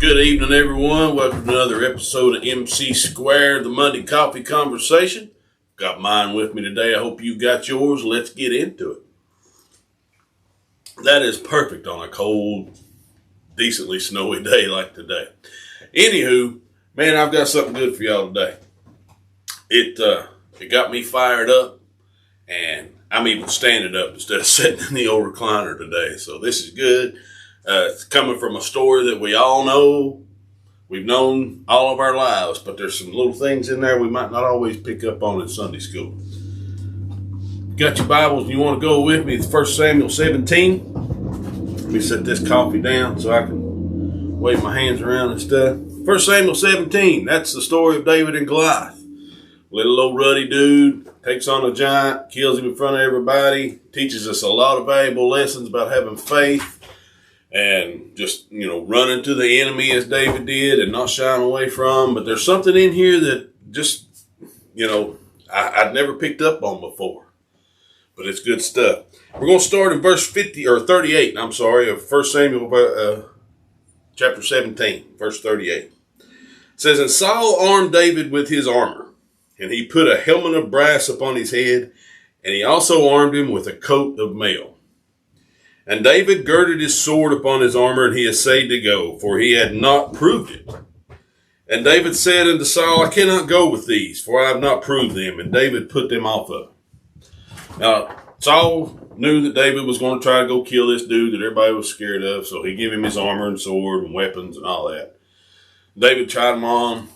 Good evening, everyone. Welcome to another episode of MC Square, the Monday Coffee Conversation. Got mine with me today. I hope you got yours. Let's get into it. That is perfect on a cold, decently snowy day like today. Anywho, man, I've got something good for y'all today. It got me fired up, and I'm even standing up instead of sitting in the old recliner today. So this is good. It's coming from a story that we all know. We've known all of our lives, but there's some little things in there we might not always pick up on in Sunday school. Got your Bibles and you want to go with me? It's 1 Samuel 17. Let me set this coffee down so I can wave my hands around and stuff. 1 Samuel 17, that's the story of David and Goliath. Little old ruddy dude takes on a giant, kills him in front of everybody, teaches us a lot of valuable lessons about having faith. And just, running to the enemy as David did and not shying away from. But there's something in here that just, I'd never picked up on before. But it's good stuff. We're going to start in verse 38, of 1 Samuel chapter 17, verse 38. It says, "And Saul armed David with his armor, and he put a helmet of brass upon his head, and he also armed him with a coat of mail. And David girded his sword upon his armor, and he essayed to go, for he had not proved it. And David said unto Saul, I cannot go with these, for I have not proved them. And David put them off of him." Now, Saul knew that David was going to try to go kill this dude that everybody was scared of, so he gave him his armor and sword and weapons and all that. David tried them on,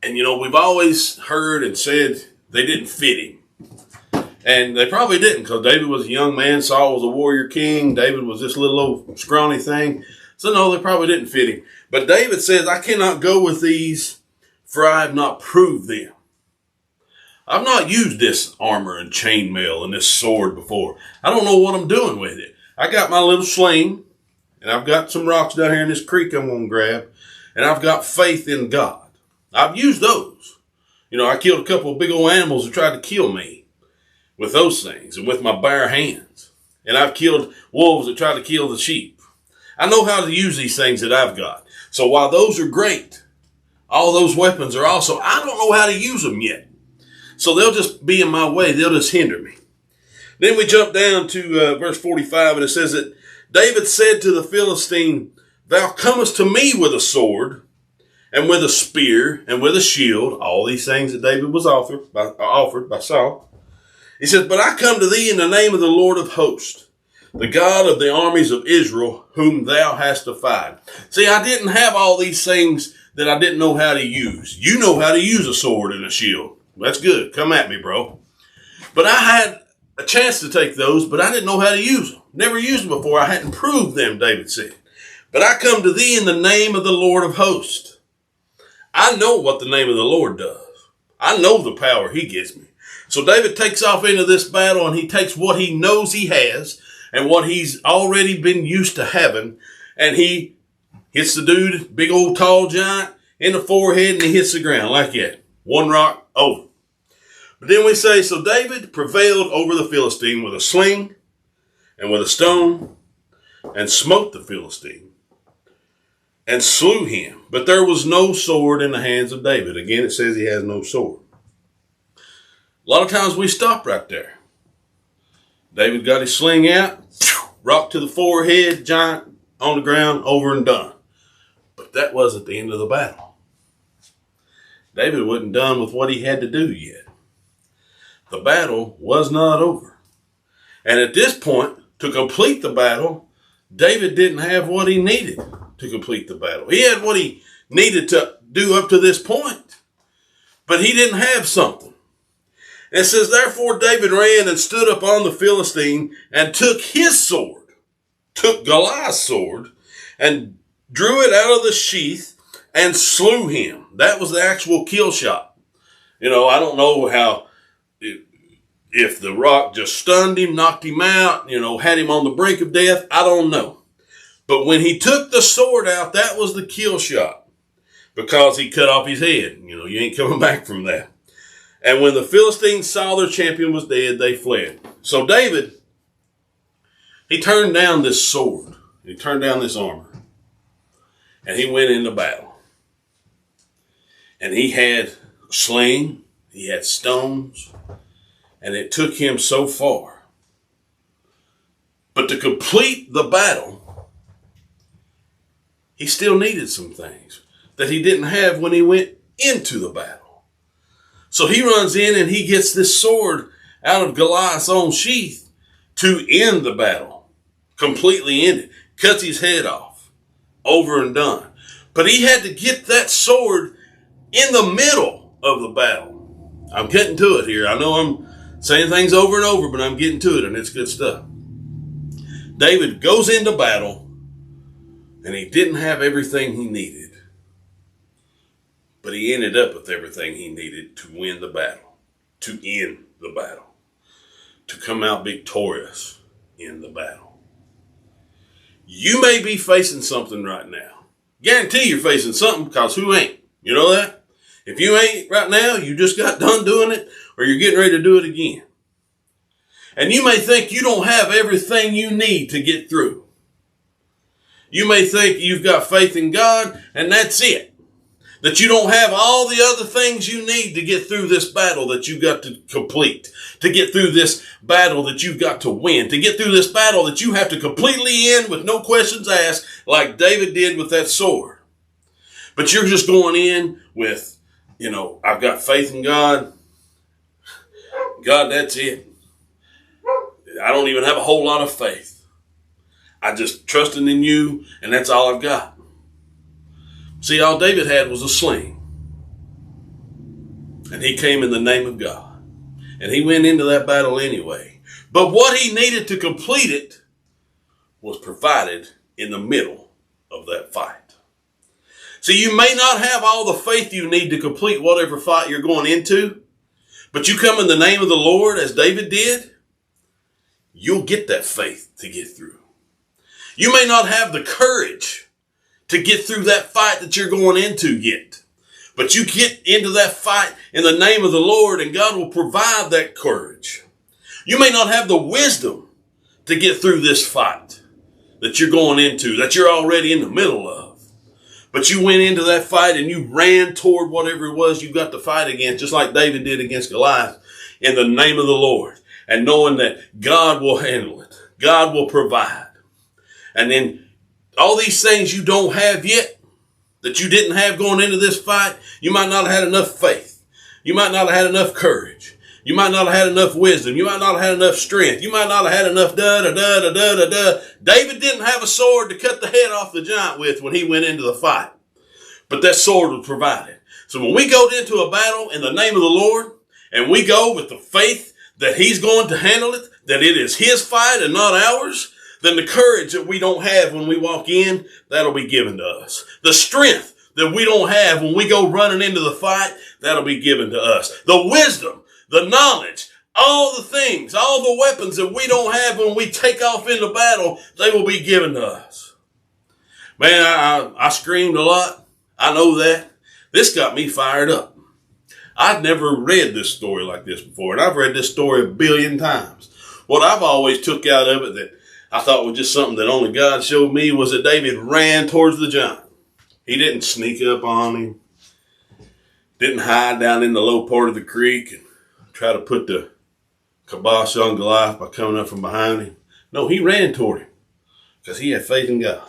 and we've always heard and said they didn't fit him. And they probably didn't, because David was a young man. Saul was a warrior king. David was this little old scrawny thing. So no, they probably didn't fit him. But David says, I cannot go with these, for I have not proved them. I've not used this armor and chainmail and this sword before. I don't know what I'm doing with it. I got my little sling, and I've got some rocks down here in this creek I'm going to grab, and I've got faith in God. I've used those. I killed a couple of big old animals that tried to kill me with those things and with my bare hands. And I've killed wolves that try to kill the sheep. I know how to use these things that I've got. So while those are great, all those weapons are also, I don't know how to use them yet. So they'll just be in my way. They'll just hinder me. Then we jump down to verse 45, and it says that David said to the Philistine, Thou comest to me with a sword and with a spear and with a shield. All these things that David was offered by Saul. He says, But I come to thee in the name of the Lord of hosts, the God of the armies of Israel, whom thou hast defied. See, I didn't have all these things that I didn't know how to use. You know how to use a sword and a shield. That's good. Come at me, bro. But I had a chance to take those, but I didn't know how to use them. Never used them before. I hadn't proved them, David said. But I come to thee in the name of the Lord of hosts. I know what the name of the Lord does. I know the power he gives me. So David takes off into this battle, and he takes what he knows he has and what he's already been used to having, and he hits the dude, big old tall giant, in the forehead, and he hits the ground like that. One rock, over. But then we say, So David prevailed over the Philistine with a sling and with a stone, and smote the Philistine and slew him. But there was no sword in the hands of David. Again, it says he has no sword. A lot of times we stop right there. David got his sling out, rock to the forehead, giant on the ground, over and done. But that wasn't the end of the battle. David wasn't done with what he had to do yet. The battle was not over. And at this point, to complete the battle, David didn't have what he needed to complete the battle. He had what he needed to do up to this point, but he didn't have something. And it says, Therefore David ran and stood upon the Philistine and took his sword, took Goliath's sword, and drew it out of the sheath and slew him. That was the actual kill shot. I don't know how, if the rock just stunned him, knocked him out, had him on the brink of death. I don't know. But when he took the sword out, that was the kill shot, because he cut off his head. You ain't coming back from that. And when the Philistines saw their champion was dead, they fled. So David, he turned down this sword. He turned down this armor. and he went into battle. And he had a sling, he had stones, and it took him so far. But to complete the battle, he still needed some things that he didn't have when he went into the battle. So he runs in and he gets this sword out of Goliath's own sheath to end the battle. Completely end it. Cuts his head off. Over and done. But he had to get that sword in the middle of the battle. I'm getting to it here. I know I'm saying things over and over, but I'm getting to it, and it's good stuff. David goes into battle, and he didn't have everything he needed. But he ended up with everything he needed to win the battle, to end the battle, to come out victorious in the battle. You may be facing something right now. Guarantee you're facing something, because who ain't? You know that? If you ain't right now, you just got done doing it, or you're getting ready to do it again. And you may think you don't have everything you need to get through. You may think you've got faith in God, and that's it. That you don't have all the other things you need to get through this battle that you got to complete. To get through this battle that you've got to win. To get through this battle that you have to completely end with no questions asked, like David did with that sword. But you're just going in with, I've got faith in God. God, that's it. I don't even have a whole lot of faith. I just trusting in you, and that's all I've got. See, all David had was a sling. And he came in the name of God. And he went into that battle anyway. But what he needed to complete it was provided in the middle of that fight. See, you may not have all the faith you need to complete whatever fight you're going into, but you come in the name of the Lord as David did, you'll get that faith to get through. You may not have the courage to get through that fight that you're going into yet. But you get into that fight in the name of the Lord, and God will provide that courage. You may not have the wisdom to get through this fight that you're going into, that you're already in the middle of. But you went into that fight and you ran toward whatever it was you got to fight against, just like David did against Goliath, in the name of the Lord, and knowing that God will handle it. God will provide. And then all these things you don't have yet, that you didn't have going into this fight, you might not have had enough faith. You might not have had enough courage. You might not have had enough wisdom. You might not have had enough strength. You might not have had enough da-da-da-da-da-da-da. David didn't have a sword to cut the head off the giant with when he went into the fight. But that sword was provided. So when we go into a battle in the name of the Lord, and we go with the faith that he's going to handle it, that it is his fight and not ours, then the courage that we don't have when we walk in, that'll be given to us. The strength that we don't have when we go running into the fight, that'll be given to us. The wisdom, the knowledge, all the things, all the weapons that we don't have when we take off into battle, they will be given to us. Man, I screamed a lot. I know that. This got me fired up. I've never read this story like this before, and I've read this story a billion times. What I've always took out of it that I thought was just something that only God showed me was that David ran towards the giant. He didn't sneak up on him. Didn't hide down in the low part of the creek and try to put the kibosh on Goliath by coming up from behind him. No, he ran toward him because he had faith in God.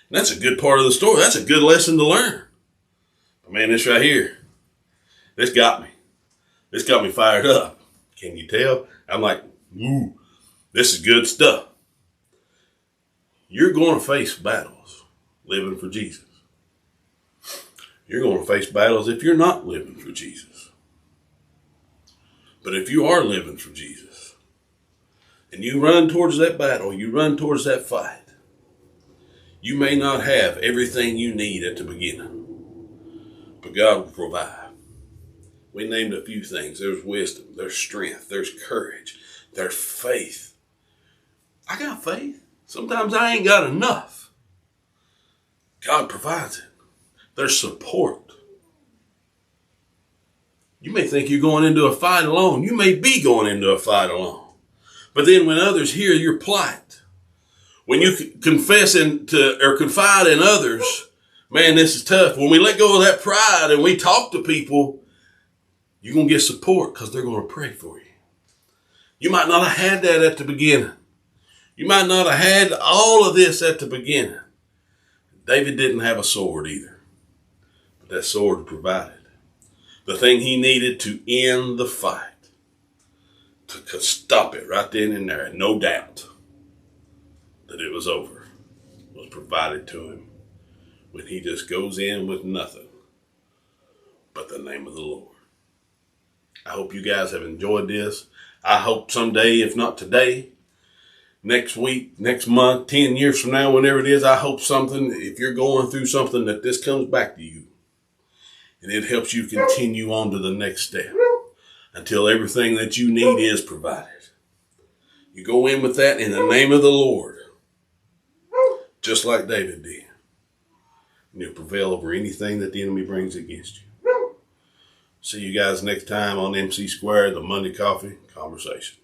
And that's a good part of the story. That's a good lesson to learn. But man, this right here, this got me. This got me fired up. Can you tell? I'm like, ooh, this is good stuff. You're going to face battles living for Jesus. You're going to face battles if you're not living for Jesus. But if you are living for Jesus, and you run towards that battle, you run towards that fight, you may not have everything you need at the beginning, but God will provide. We named a few things. There's wisdom, there's strength, there's courage, there's faith. I got faith. Sometimes I ain't got enough. God provides it. There's support. You may think you're going into a fight alone. You may be going into a fight alone. But then when others hear your plight, when you confess or confide in others Man, this is tough. When we let go of that pride and we talk to people, you're going to get support because they're going to pray for you. You might not have had that at the beginning. You might not have had all of this at the beginning. David didn't have a sword either. But that sword provided the thing he needed to end the fight. To stop it right then and there. And no doubt that it was over. Was provided to him when he just goes in with nothing but the name of the Lord. I hope you guys have enjoyed this. I hope someday, if not today, next week, next month, 10 years from now, whenever it is, I hope something, if you're going through something, that this comes back to you. And it helps you continue on to the next step until everything that you need is provided. You go in with that in the name of the Lord, just like David did. And you'll prevail over anything that the enemy brings against you. See you guys next time on MC Squared, the Monday Coffee Conversation.